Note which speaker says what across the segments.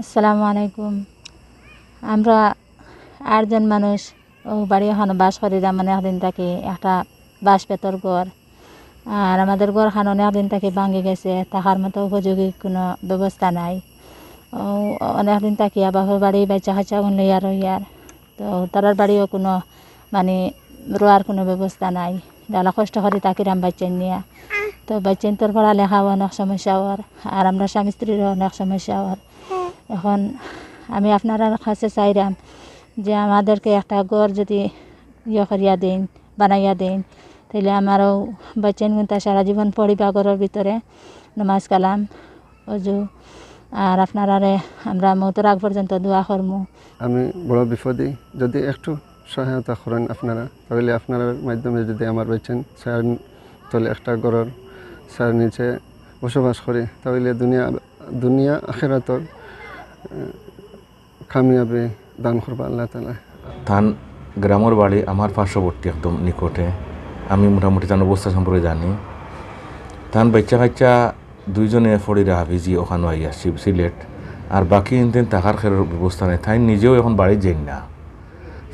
Speaker 1: আসসালামু আলাইকুম। আমরা ৮ জন মানুষ ও বাড়ি এখনো বাস করি। মানে একদিন থাকি একটা বাঁশ বেতর ঘর। আর আমাদের ঘরখান অনেকদিন থাকি ভাঙি গেছে, থাকার মতো উপযোগী কোনো ব্যবস্থা নাই। অনেকদিন থাকি বাপের বাড়ি বাচ্চা কাচ্চা লইয়া রইয়ার, তো তারার বাড়িও কোনো মানে রোয়ার কোনো ব্যবস্থা নাই। ডালা কষ্ট করে তাকিরাম বাচ্চা নিয়ে, তো বাচ্চান তোর পড়ালেখাও অনেক সমস্যা ওর, আর আমরা স্বামী স্ত্রীরও অনেক সমস্যা ওর। এখন আমি আপনারা কাছে চাইলাম যে আমাদেরকে একটা ঘর যদি করিয়া দিন, বানাইয়া দিন, তাহলে আমারও বাচ্চান গুনতা সারা জীবন পড়িবা ঘরের ভিতরে, নমাজ কালাম অজু, আর আপনারারে আমরা মৌতের আগ পর্যন্ত দোয়া করমু।
Speaker 2: আমি বড় বিপদে, যদি একটু সহায়তা করেন আপনারা, তাহলে আপনার মাধ্যমে যদি আমার বাচ্চান স্যার তলে একটা ঘরের স্যার নিচে বসবাস করি, তাহলে দুনিয়া আখিরাতর কামিয়াবি দান করবা আল্লাহ তাআলা।
Speaker 3: তান গ্রামের বাড়ি আমার পার্শ্ববর্তী একদম নিকটে। আমি মোটামুটি তার অবস্থা সম্পর্কে জানি। তান বাচ্চা কাচ্চা দুইজনে ফড়িরা হাফিজি ওখানে আইয়া সিলেট, আর বাকি ইনতেন থাকার খেলার ব্যবস্থা নেই। তাই নিজেও এখন বাড়ি যাই না,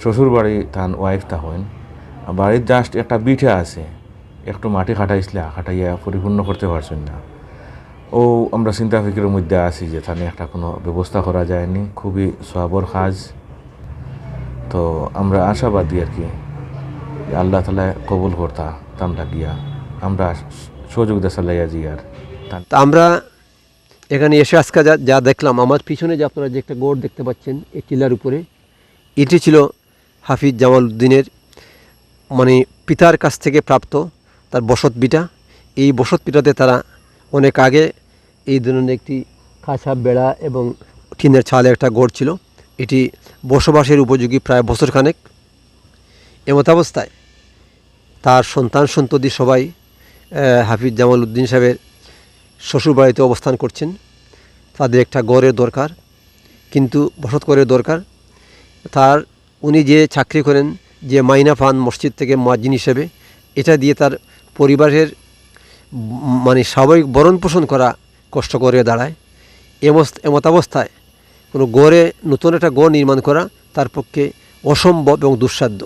Speaker 3: শ্বশুর বাড়ি তান ওয়াইফ থাকেন। বাড়ির জাস্ট একটা বিঠা আছে, একটু মাটি খাটাইয়া পরিপূর্ণ করতে পারছেন না। ও আমরা চিন্তা ফিকিরের মধ্যে আছি যে তাহলে একটা কোনো ব্যবস্থা করা যায়নি। খুবই সওয়াবের কাজ, তো আমরা আশাবাদী আর কি আল্লাহ তাআলা কবুল করতা তাম লাগিয়া আমরা সহযোগিতা চালাইয়া জি। আর
Speaker 4: আমরা এখানে এসে আজকে যা দেখলাম, আমার পিছনে যে আপনারা যে একটা গোড় দেখতে পাচ্ছেন এই টিলার উপরে, এটি ছিল হাফিজ জামাল উদ্দিনের মানে পিতার কাছ থেকে প্রাপ্ত তার বসত ভিটা। এই বসত ভিটাতে তারা অনেক আগে এই ধরনের একটি কাঁচা বেড়া এবং টিনের ছালে একটা গড় ছিল। এটি বসবাসের উপযোগী প্রায় বছরখানেক। এমতাবস্থায় তার সন্তান সন্ততি সবাই হাফিজ জামাল উদ্দিন সাহেবের শ্বশুরবাড়িতে অবস্থান করছেন। তাদের একটা ঘরের দরকার, কিন্তু বসত ঘরের দরকার। উনি যে চাকরি করেন, যে মাইনা পান মসজিদ থেকে মুয়াজ্জিন হিসেবে, এটা দিয়ে তার পরিবারের মানে স্বাভাবিক ভরণ পোষণ করা কষ্ট করে দাঁড়ায়। এমতাবস্থায় কোনো নতুন একটা গড় নির্মাণ করা তার পক্ষে অসম্ভব এবং দুঃসাধ্য।